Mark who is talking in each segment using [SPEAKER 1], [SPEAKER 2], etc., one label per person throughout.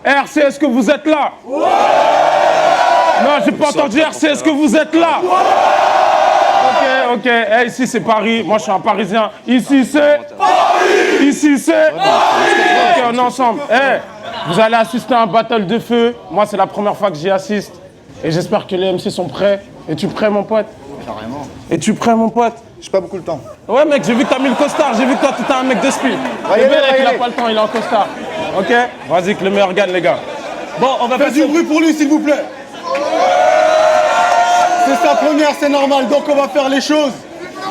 [SPEAKER 1] RC, est-ce que vous êtes là? Ouais. Non, j'ai pas entendu RC, est-ce que vous êtes là? Ouais. Ok. Hey, ici c'est Paris, moi je suis un Parisien. Ici c'est Paris. Ici c'est Paris. Ok, on est ensemble. Hey, vous allez assister à un battle de feu. Moi c'est la première fois que j'y assiste. Et j'espère que les MC sont prêts. Es-tu prêt mon pote?
[SPEAKER 2] Carrément.
[SPEAKER 1] Es-tu prêt mon pote?
[SPEAKER 2] J'ai pas beaucoup le temps.
[SPEAKER 1] Ouais mec, j'ai vu que t'as mis le costard, j'ai vu que toi t'étais un mec de speed. Le mec il a pas le temps, il est en costard. Ok? Vas-y que le meilleur gagne les gars. Bon, on va
[SPEAKER 3] faire du bruit pour lui s'il vous plaît. C'est sa première, c'est normal, donc on va faire les choses.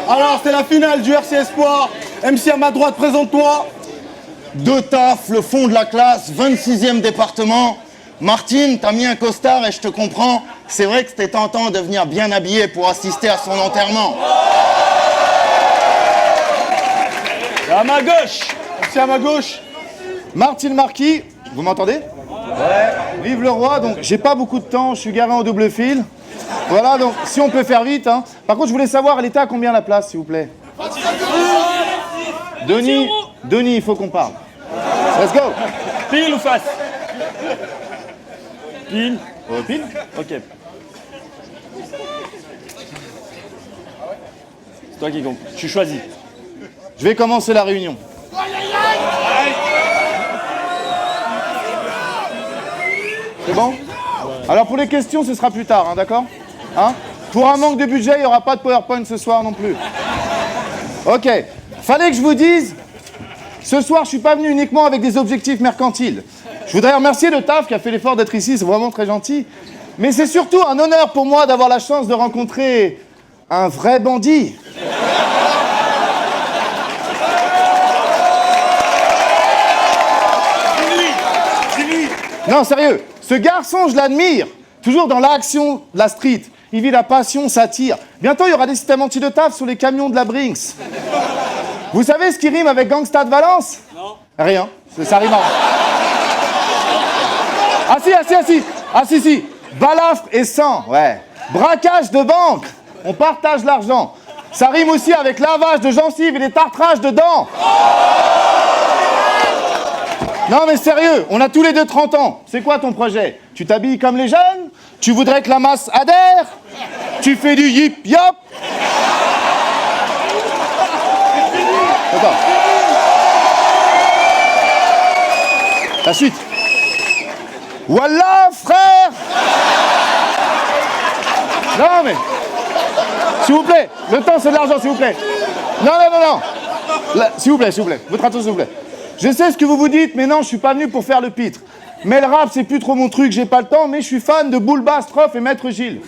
[SPEAKER 3] Alors c'est la finale du RC Espoir. MC à ma droite, présente-toi.
[SPEAKER 2] De taf, le fond de la classe, 26e département. Martine, t'as mis un costard et je te comprends. C'est vrai que c'était tentant de venir bien habillé pour assister à son enterrement.
[SPEAKER 3] À ma gauche. MC à ma gauche. Martine Marquis, vous m'entendez? Ouais. Vive le roi, donc j'ai pas beaucoup de temps, je suis garé en double fil. Voilà, donc si on peut faire vite. Hein. Par contre, je voulais savoir, elle était à combien la place, s'il vous plaît? Denis, il faut qu'on parle. Let's go.
[SPEAKER 4] Pile ou face? Pile.
[SPEAKER 3] Pile?
[SPEAKER 4] Ok. C'est toi qui compte. Je suis choisi.
[SPEAKER 3] Je vais commencer la réunion. C'est bon? Alors pour les questions, ce sera plus tard, hein, d'accord? Hein? Pour un manque de budget, il n'y aura pas de PowerPoint ce soir non plus. Ok. Fallait que je vous dise, ce soir, je suis pas venu uniquement avec des objectifs mercantiles. Je voudrais remercier le TAF qui a fait l'effort d'être ici, c'est vraiment très gentil. Mais c'est surtout un honneur pour moi d'avoir la chance de rencontrer un vrai bandit. Non, sérieux, ce garçon, je l'admire. Toujours dans l'action de la street. Il vit la passion, ça tire. Bientôt, il y aura des systèmes anti de taf sur les camions de la Brinks. Vous savez ce qui rime avec Gangsta de Valence? Non. Rien, ça rime en... Ah si. Balafre et sang, ouais. Braquage de banque, on partage l'argent. Ça rime aussi avec lavage de gencives et des tartrages de dents. Non mais sérieux, on a tous les deux 30 ans. C'est quoi ton projet? Tu t'habilles comme les jeunes? Tu voudrais que la masse adhère? Tu fais du yip yop? Attends. La suite. Voilà frère. Non mais... S'il vous plaît, le temps c'est de l'argent s'il vous plaît. Non. Là, s'il vous plaît. Votre attention s'il vous plaît. Je sais ce que vous vous dites, mais non, je suis pas venu pour faire le pitre. Mais le rap, c'est plus trop mon truc, j'ai pas le temps, mais je suis fan de Boulba, Stroff et Maître Gilles.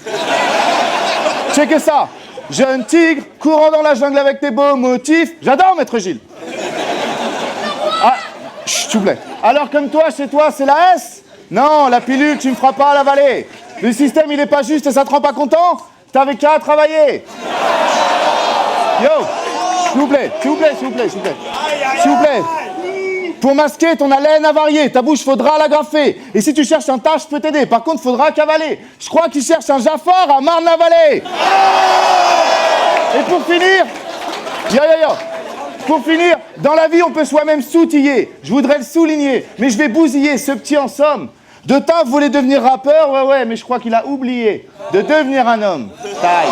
[SPEAKER 3] Checkez ça. Jeune tigre, courant dans la jungle avec tes beaux motifs. J'adore Maître Gilles. Ah, s'il vous plaît. Alors comme toi, chez toi, c'est la S? Non, la pilule, tu me feras pas l'avaler. Le système, il est pas juste et ça te rend pas content? T'avais qu'à travailler. Yo, s'il vous plaît. Pour masquer ton haleine avariée, ta bouche faudra l'agrafer. Et si tu cherches un tas, je peux t'aider. Par contre, faudra cavaler. Je crois qu'il cherche un Jafar à Marne-la-Vallée. Et pour finir, pour finir, dans la vie, on peut soi-même s'outiller. Je voudrais le souligner, mais je vais bousiller ce petit en somme. De Taf voulait devenir rappeur, ouais, mais je crois qu'il a oublié de devenir un homme. Taille.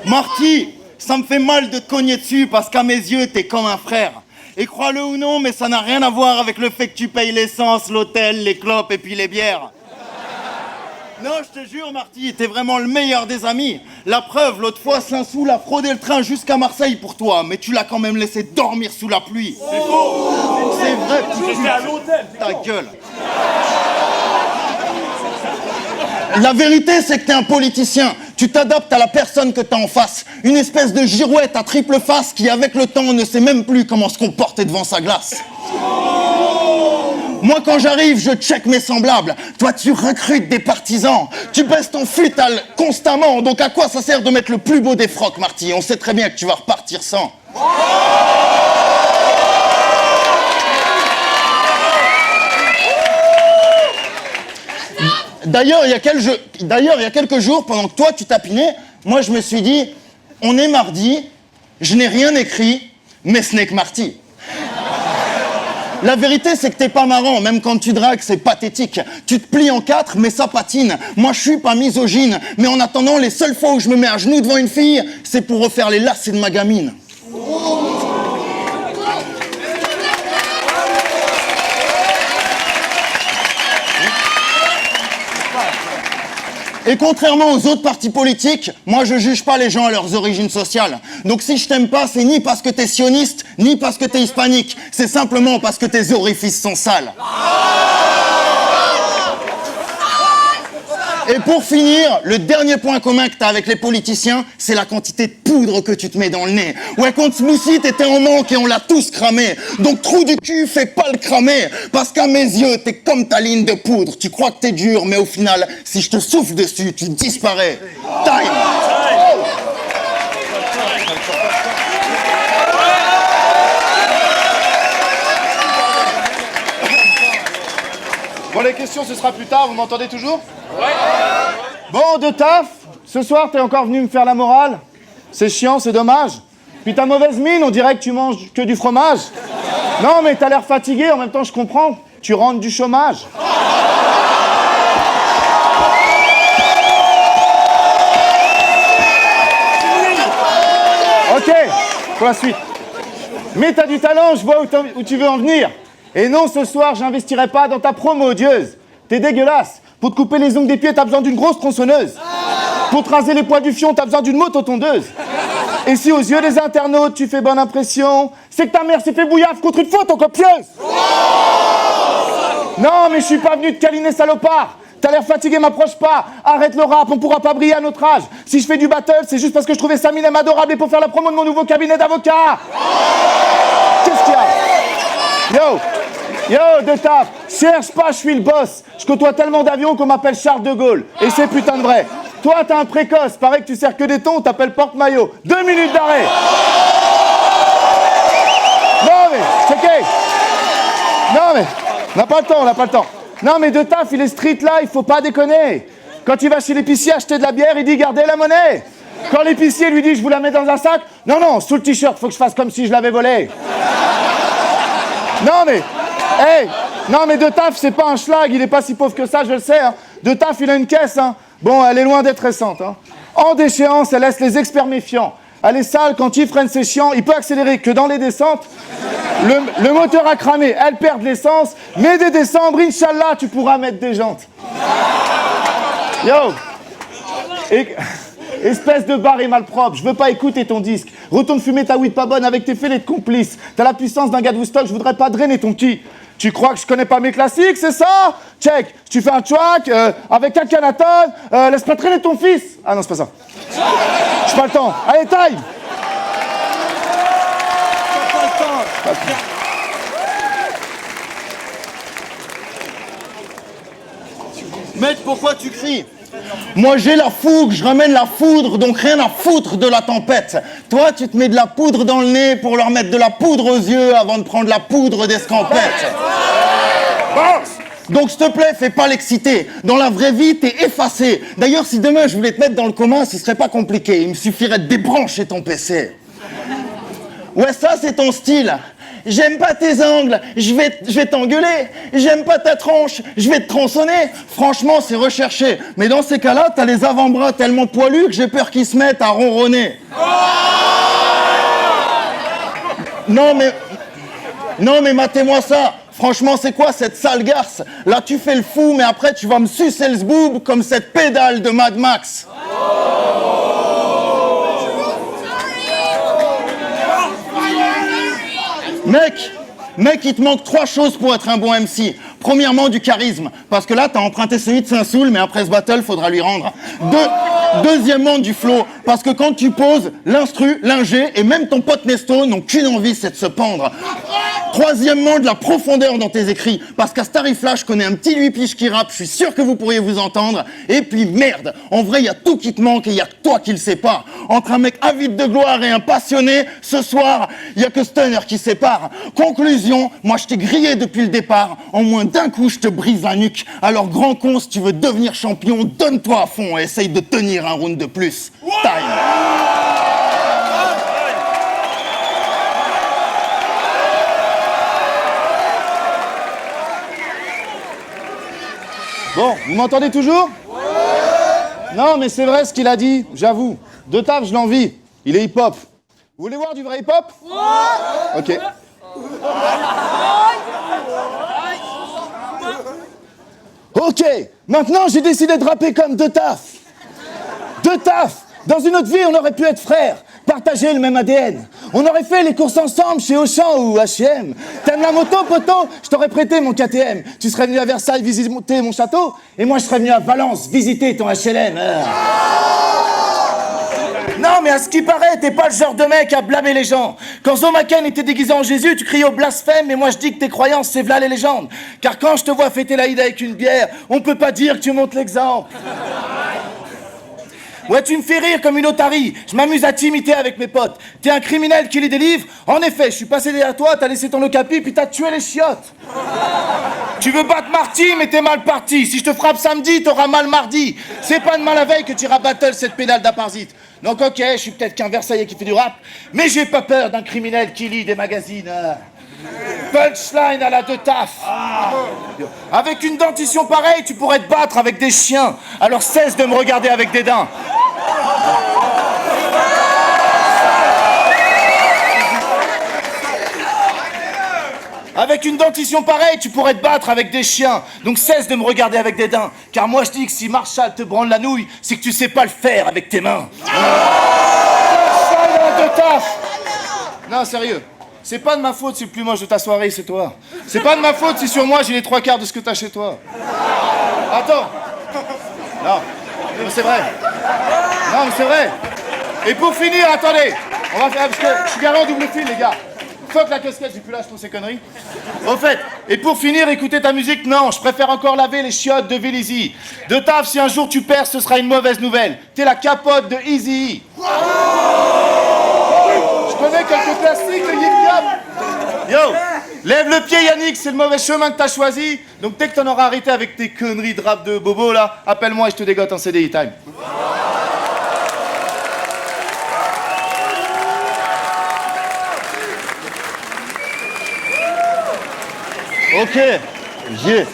[SPEAKER 2] Marty, ça me fait mal de te cogner dessus parce qu'à mes yeux, t'es comme un frère. Et crois-le ou non, mais ça n'a rien à voir avec le fait que tu payes l'essence, l'hôtel, les clopes et puis les bières. Non, je te jure, Marty, t'es vraiment le meilleur des amis. La preuve, l'autre fois, Saint-Soul a fraudé le train jusqu'à Marseille pour toi, mais tu l'as quand même laissé dormir sous la pluie.
[SPEAKER 4] C'est faux.
[SPEAKER 2] C'est vrai,
[SPEAKER 4] J'étais à l'hôtel.
[SPEAKER 2] ta gueule. La vérité, c'est que t'es un politicien. Tu t'adaptes à la personne que t'as en face. Une espèce de girouette à triple face qui, avec le temps, ne sait même plus comment se comporter devant sa glace. Moi, quand j'arrive, je check mes semblables. Toi, tu recrutes des partisans. Tu baisses ton futal constamment. Donc, à quoi ça sert de mettre le plus beau des frocs, Marty? On sait très bien que tu vas repartir sans. D'ailleurs, il y a quelques jours, pendant que toi, tu tapinais, moi, je me suis dit, on est mardi, je n'ai rien écrit, mais ce n'est que Marty. La vérité, c'est que t'es pas marrant, même quand tu dragues, c'est pathétique. Tu te plies en quatre, mais ça patine. Moi, je suis pas misogyne, mais en attendant, les seules fois où je me mets à genoux devant une fille, c'est pour refaire les lacets de ma gamine. Et contrairement aux autres partis politiques, moi je juge pas les gens à leurs origines sociales. Donc si je t'aime pas, c'est ni parce que t'es sioniste, ni parce que t'es hispanique. C'est simplement parce que tes orifices sont sales. Et pour finir, le dernier point commun que t'as avec les politiciens, c'est la quantité de poudre que tu te mets dans le nez. Ouais, quand Smoothie t'étais en manque et on l'a tous cramé. Donc trou du cul, fais pas le cramer. Parce qu'à mes yeux, t'es comme ta ligne de poudre. Tu crois que t'es dur, mais au final, si je te souffle dessus, tu disparais. Time!
[SPEAKER 3] Bon, les questions, ce sera plus tard, vous m'entendez toujours? Ouais. Bon, de taf, ce soir, t'es encore venu me faire la morale? C'est chiant, c'est dommage. Puis ta mauvaise mine, on dirait que tu manges que du fromage. Non, mais t'as l'air fatigué, en même temps, je comprends. Tu rentres du chômage. Ok, pour la suite. Mais t'as du talent, je vois où tu veux en venir. Et non, ce soir, j'investirai pas dans ta promo odieuse. T'es dégueulasse. Pour te couper les ongles des pieds, t'as besoin d'une grosse tronçonneuse. Pour te raser les poils du fion, t'as besoin d'une moto-tondeuse. Et si aux yeux des internautes, tu fais bonne impression, c'est que ta mère s'est fait bouillave contre une photocopieuse. Non, mais je suis pas venu te câliner, salopard. T'as l'air fatigué, m'approche pas. Arrête le rap, on pourra pas briller à notre âge. Si je fais du battle, c'est juste parce que je trouvais ça minime adorable et pour faire la promo de mon nouveau cabinet d'avocats. Qu'est-ce qu'il y a? Yo, de taf, cherche pas, je suis le boss. Je côtoie tellement d'avions qu'on m'appelle Charles de Gaulle. Et c'est putain de vrai. Toi, t'es un précoce. Paraît que tu sers que des tons, t'appelles porte-maillot. 2 minutes d'arrêt. Non, mais, c'est ok. Non, mais, on n'a pas le temps. Non, mais de taf, il est street là, il faut pas déconner. Quand il va chez l'épicier acheter de la bière, il dit gardez la monnaie. Quand l'épicier lui dit je vous la mets dans un sac, non, sous le t-shirt, faut que je fasse comme si je l'avais volé. Non, mais... Hey, non mais de taf, c'est pas un schlag, il est pas si pauvre que ça, je le sais. Hein. De taf, il a une caisse. Hein. Bon, elle est loin d'être récente. Hein. En déchéance, elle laisse les experts méfiants. Elle est sale, quand il freine, c'est chiant. Il peut accélérer que dans les descentes. Le moteur a cramé, elle perd de l'essence. Mais dès décembre, Inch'Allah, tu pourras mettre des jantes. Yo. Espèce de barre et malpropre, je veux pas écouter ton disque. Retourne fumer ta weed pas bonne avec tes fêlés de complices. T'as la puissance d'un gars de Woodstock, je voudrais pas drainer ton petit. Tu crois que je connais pas mes classiques, c'est ça? Check, tu fais un track avec un Canaton, laisse pas traîner ton fils. Ah non, c'est pas ça. J'ai pas le temps. Allez, time.
[SPEAKER 2] Mec, pourquoi tu cries? Moi j'ai la fougue, je ramène la foudre, donc rien à foutre de la tempête. Toi tu te mets de la poudre dans le nez pour leur mettre de la poudre aux yeux avant de prendre la poudre d'escampette. Donc s'il te plaît, fais pas l'exciter. Dans la vraie vie, t'es effacé. D'ailleurs, si demain je voulais te mettre dans le coma, ce serait pas compliqué. Il me suffirait de débrancher ton PC. Ouais, ça c'est ton style. J'aime pas tes angles, je vais t'engueuler. J'aime pas ta tronche, je vais te tronçonner. Franchement, c'est recherché. Mais dans ces cas-là, t'as les avant-bras tellement poilus que j'ai peur qu'ils se mettent à ronronner. Non, mais Non mais matez-moi ça. Franchement, c'est quoi cette sale garce? Là, tu fais le fou, mais après, tu vas me sucer le zboob comme cette pédale de Mad Max. Mec, il te manque 3 choses pour être un bon MC. Premièrement, du charisme, parce que là, t'as emprunté celui de Saint-Soul, mais après ce battle, faudra lui rendre. Deuxièmement, du flow, parce que quand tu poses, l'instru, l'ingé et même ton pote Nesto n'ont qu'une envie, c'est de se pendre. Troisièmement, de la profondeur dans tes écrits, parce qu'à Starry-Flash, je connais un petit 8 piges qui rappe, je suis sûr que vous pourriez vous entendre. Et puis merde, en vrai, il y a tout qui te manque et il y a que toi qui le sais pas. Entre un mec avide de gloire et un passionné, ce soir, il y a que Stunner qui sépare. Conclusion, moi je t'ai grillé depuis le départ, en moins d'un coup je te brise la nuque. Alors grand con, si tu veux devenir champion, donne-toi à fond et essaye de tenir un round de plus. Time.
[SPEAKER 3] Bon, vous m'entendez toujours? Non, mais c'est vrai ce qu'il a dit, j'avoue. De Taf, je l'envie. Il est hip-hop. Vous voulez voir du vrai hip-hop? Ok. Ok, maintenant j'ai décidé de rapper comme De Taf. De Taf. Dans une autre vie, on aurait pu être frères, partager le même ADN. On aurait fait les courses ensemble chez Auchan ou H&M. T'aimes la moto, poto? Je t'aurais prêté mon KTM. Tu serais venu à Versailles visiter mon château, et moi je serais venu à Valence visiter ton HLM. Non, mais à ce qui paraît, t'es pas le genre de mec à blâmer les gens. Quand Zomaken était déguisé en Jésus, tu criais au blasphème, mais moi je dis que tes croyances, c'est v'là les légendes. Car quand je te vois fêter l'Aïd avec une bière, on peut pas dire que tu montres l'exemple. Ouais, tu me fais rire comme une otarie. Je m'amuse à t'imiter avec mes potes. T'es un criminel qui lit des livres? En effet, je suis passé derrière toi, t'as laissé ton okapi, puis t'as tué les chiottes. Tu veux battre Marty, mais t'es mal parti. Si je te frappe samedi, t'auras mal mardi. C'est pas demain la veille que t'iras battle cette pédale d'aparzite. Donc ok, je suis peut-être qu'un Versaillais qui fait du rap, mais j'ai pas peur d'un criminel qui lit des magazines. Punchline à la De Taf. Avec une dentition pareille, tu pourrais te battre avec des chiens. Alors cesse de me regarder avec dédain. Avec une dentition pareille, tu pourrais te battre avec des chiens. Donc cesse de me regarder avec dédain. Car moi je dis que si Marshall te branle la nouille, c'est que tu sais pas le faire avec tes mains. Punchline à la De Taf. Non, sérieux. C'est pas de ma faute si le plus moche de ta soirée, c'est toi. C'est pas de ma faute si sur moi j'ai les 3/4 de ce que t'as chez toi. Attends. Non, mais c'est vrai. Non, mais c'est vrai. Et pour finir, attendez. On va faire, parce que je suis garé en double fil, les gars. Fuck la casquette, j'ai plus l'âge pour ces conneries. Au fait, et pour finir, écouter ta musique, non, je préfère encore laver les chiottes de Vélizy. De Taf, si un jour tu perds, ce sera une mauvaise nouvelle. T'es la capote de Eazy. Je connais quelques classiques de Yip Yap. Yo, lève le pied Yannick, c'est le mauvais chemin que t'as choisi. Donc dès que t'en auras arrêté avec tes conneries de rap de bobo là, appelle-moi et je te dégote en CDI time.
[SPEAKER 2] Ok, j'ai.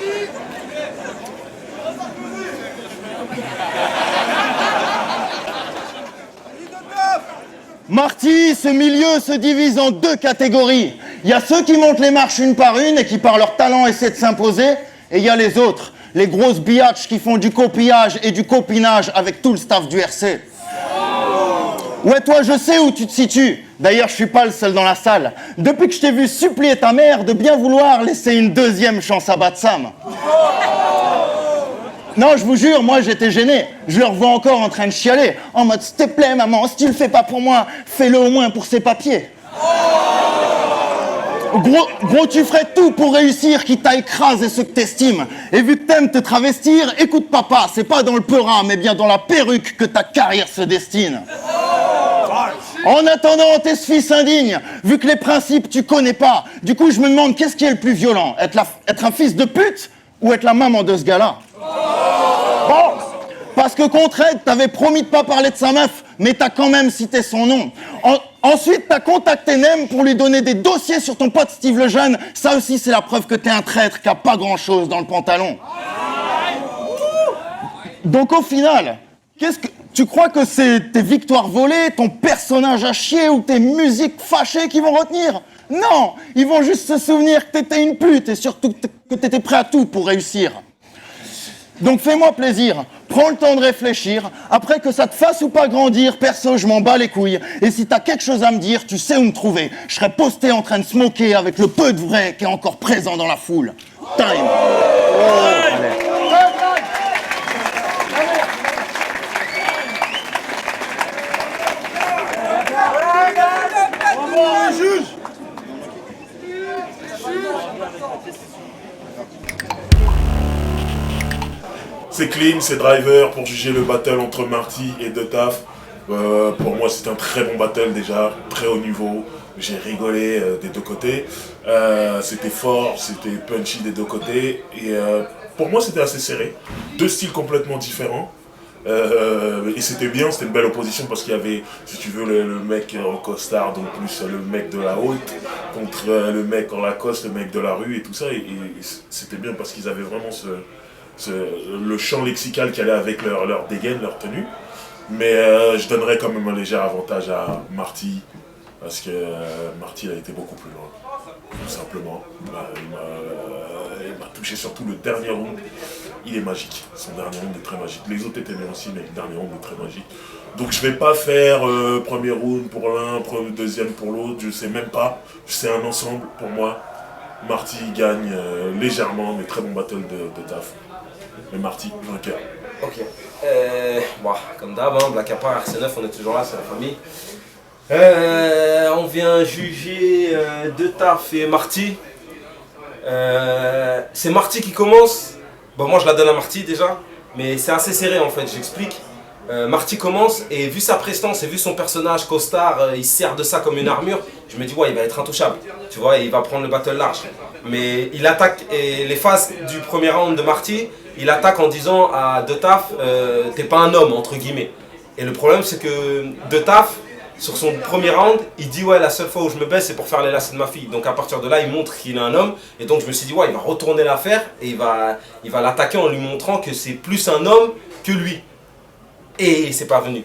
[SPEAKER 2] Marty, ce milieu se divise en 2 catégories. Il y a ceux qui montent les marches une par une et qui par leur talent essaient de s'imposer, et il y a les autres, les grosses biatches qui font du copillage et du copinage avec tout le staff du RC. Ouais, toi, je sais où tu te situes. D'ailleurs, je suis pas le seul dans la salle. Depuis que je t'ai vu supplier ta mère de bien vouloir laisser une 2e chance à Batsam. Non, je vous jure, moi j'étais gêné. Je le revois encore en train de chialer. En mode, s'il te plaît, maman, si tu le fais pas pour moi, fais-le au moins pour ses papiers. Gros, tu ferais tout pour réussir, qui t'a écrasé ce que t'estimes. Et vu que t'aimes te travestir, écoute papa, c'est pas dans le peura, mais bien dans la perruque que ta carrière se destine. En attendant, t'es ce fils indigne, vu que les principes tu connais pas. Du coup, je me demande, qu'est-ce qui est le plus violent? Être un fils de pute ou être la maman de ce gars-là? Bon, parce que contre Ed, t'avais promis de pas parler de sa meuf, mais t'as quand même cité son nom. Ensuite, t'as contacté Nem pour lui donner des dossiers sur ton pote Steve le Jeune. Ça aussi, c'est la preuve que t'es un traître qui a pas grand-chose dans le pantalon. Donc au final, Tu crois que c'est tes victoires volées, ton personnage à chier ou tes musiques fâchées qui vont retenir? Non, ils vont juste se souvenir que t'étais une pute et surtout que t'étais prêt à tout pour réussir. Donc fais-moi plaisir, prends le temps de réfléchir, après que ça te fasse ou pas grandir, perso je m'en bats les couilles, et si t'as quelque chose à me dire, tu sais où me trouver, je serai posté en train de smoker avec le peu de vrai qui est encore présent dans la foule. Time.
[SPEAKER 5] C'est clean, c'est driver pour juger le battle entre Marty et De Taf. Pour moi, c'était un très bon battle déjà, très haut niveau. J'ai rigolé des deux côtés. C'était fort, c'était punchy des deux côtés. Et pour moi, c'était assez serré. Deux styles complètement différents. Et c'était bien, c'était une belle opposition parce qu'il y avait, si tu veux, le mec en costard, donc plus le mec de la haute, contre le mec en Lacoste, le mec de la rue et tout ça. Et c'était bien parce qu'ils avaient vraiment le champ lexical qui allait avec leur dégaine, leur tenue. Mais je donnerais quand même un léger avantage à Marty, parce que Marty a été beaucoup plus loin, tout simplement. Il m'a touché surtout le dernier round. Il est magique, son dernier round est très magique. Les autres étaient bien aussi, mais le dernier round est très magique. Donc je vais pas faire premier round pour l'un, deuxième pour l'autre, je sais même pas. C'est un ensemble pour moi. Marty gagne légèrement, mais très bon battle de Taf. Mais Marty, vainqueur.
[SPEAKER 6] Ok. Bon, comme d'hab, hein, Black Apart, RC9, on est toujours là, c'est la famille. On vient juger De Taf et Marty. C'est Marty qui commence. Bon, moi je la donne à Marty déjà, mais c'est assez serré en fait, j'explique. Marty commence et vu sa prestance et vu son personnage costard, il sert de ça comme une armure. Je me dis ouais, il va être intouchable, tu vois, il va prendre le battle large. Mais il attaque et les phases du premier round de Marty, il attaque en disant à De Taf, t'es pas un homme entre guillemets. Et le problème c'est que De Taf, sur son premier round, il dit ouais, la seule fois où je me baisse c'est pour faire les lacets de ma fille. Donc à partir de là, il montre qu'il est un homme. Et donc je me suis dit ouais, il va retourner l'affaire et il va l'attaquer en lui montrant que c'est plus un homme que lui. Et c'est pas venu.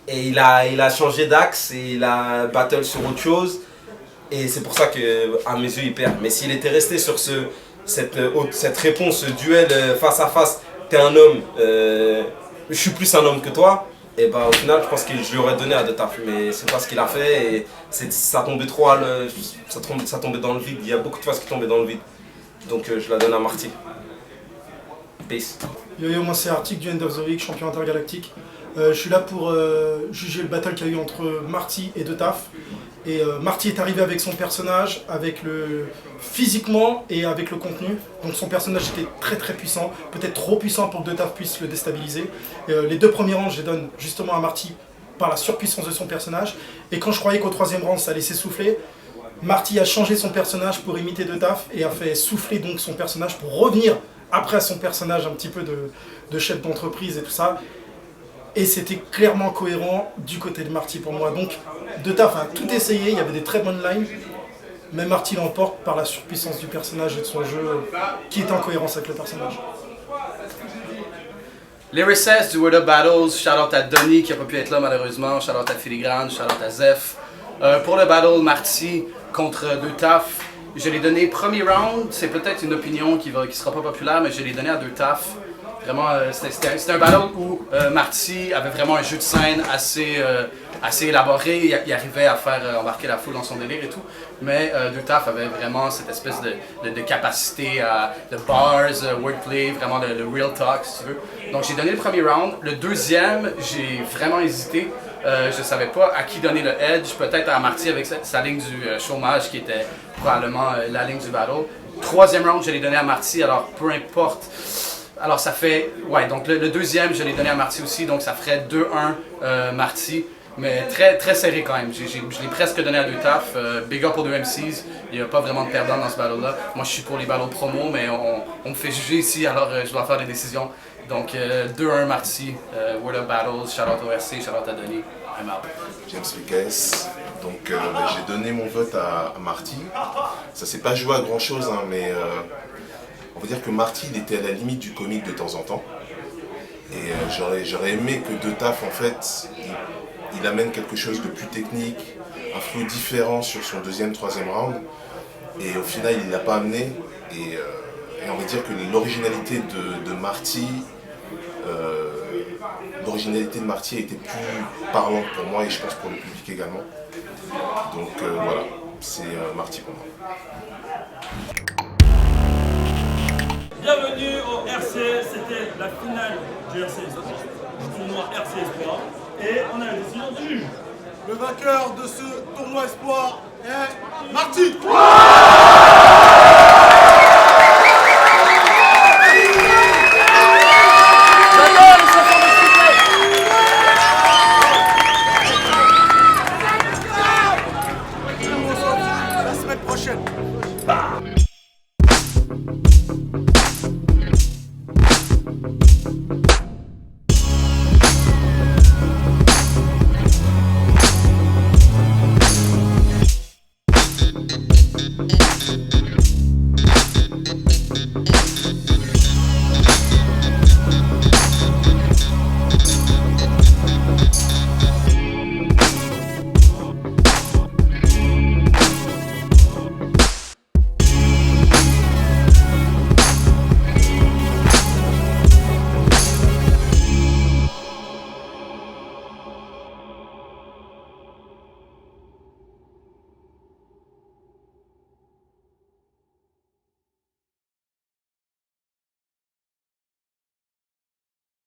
[SPEAKER 6] Et il a changé d'axe et il a battle sur autre chose. Et c'est pour ça que à mes yeux il perd. Mais s'il était resté sur cette réponse, ce duel face à face, t'es un homme, je suis plus un homme que toi. Et bah au final je pense que je lui aurais donné à De Taf, mais c'est pas ce qu'il a fait et ça tombait trop ça tombait dans le vide, il y a beaucoup de phases qui tombaient dans le vide. Donc je la donne à Marty. Peace.
[SPEAKER 7] Yo, moi c'est Arctic du End of the Week, champion intergalactique. Je suis là pour juger le battle qu'il y a eu entre Marty et De Taf. Et Marty est arrivé avec son personnage, physiquement et avec le contenu. Donc son personnage était très très puissant, peut-être trop puissant pour que De Taf puisse le déstabiliser. Les deux premiers rounds, je les donne justement à Marty par la surpuissance de son personnage. Et quand je croyais qu'au troisième round ça allait s'essouffler, Marty a changé son personnage pour imiter De Taf et a fait souffler donc son personnage pour revenir après son personnage un petit peu de chef d'entreprise et tout ça. Et c'était clairement cohérent du côté de Marty pour moi. Donc De Taf a tout essayé, il y avait des très bonnes lines, mais Marty l'emporte par la surpuissance du personnage et de son jeu qui est en cohérence avec le personnage.
[SPEAKER 8] Les recess du Word Up Battles, shout out à Donny qui n'a pas pu être là malheureusement, shout out à Filigrane, shout out à Zeph. Pour le battle Marty contre De Taf, je l'ai donné premier round, c'est peut-être une opinion qui sera pas populaire, mais je l'ai donné à De Taf. Vraiment, c'était un battle où Marty avait vraiment un jeu de scène assez élaboré, il arrivait à faire embarquer la foule dans son délire et tout, mais De Taf avait vraiment cette espèce de capacité de bars, wordplay, vraiment le real talk si tu veux. Donc j'ai donné le premier round, le deuxième j'ai vraiment hésité, je savais pas à qui donner le edge, peut-être à Marty avec sa ligne du chômage qui était probablement la ligne du battle. Troisième round je l'ai donné à Marty, alors peu importe. Alors ça fait, ouais, donc le deuxième je l'ai donné à Marty aussi, donc ça ferait 2-1 Marty, mais très très serré quand même. Je l'ai presque donné à De Taf, big up pour 2 MCs, il n'y a pas vraiment de perdant dans ce battle-là. Moi je suis pour les battles promo, mais on me fait juger ici, alors je dois faire des décisions. Donc 2-1 Marty, Word Up Battles, shout out au RC, shout out à Denis, I'm out.
[SPEAKER 9] James Lucas, donc j'ai donné mon vote à Marty. Ça s'est pas joué à grand chose, hein, mais on va dire que Marty il était à la limite du comique de temps en temps. Et j'aurais aimé que De Taf, en fait, il amène quelque chose de plus technique, un flow différent sur son deuxième, troisième round. Et au final, il ne l'a pas amené. Et on va dire que l'originalité de Marty, a été plus parlante pour moi et je pense pour le public également. Donc voilà, c'est Marty pour moi.
[SPEAKER 4] Bienvenue au RC, c'était la finale du RC Espoir, du tournoi RC Espoir. Et on a la décision du juge.
[SPEAKER 10] Le vainqueur de ce tournoi Espoir est Marty. La semaine prochaine.
[SPEAKER 9] Thank you.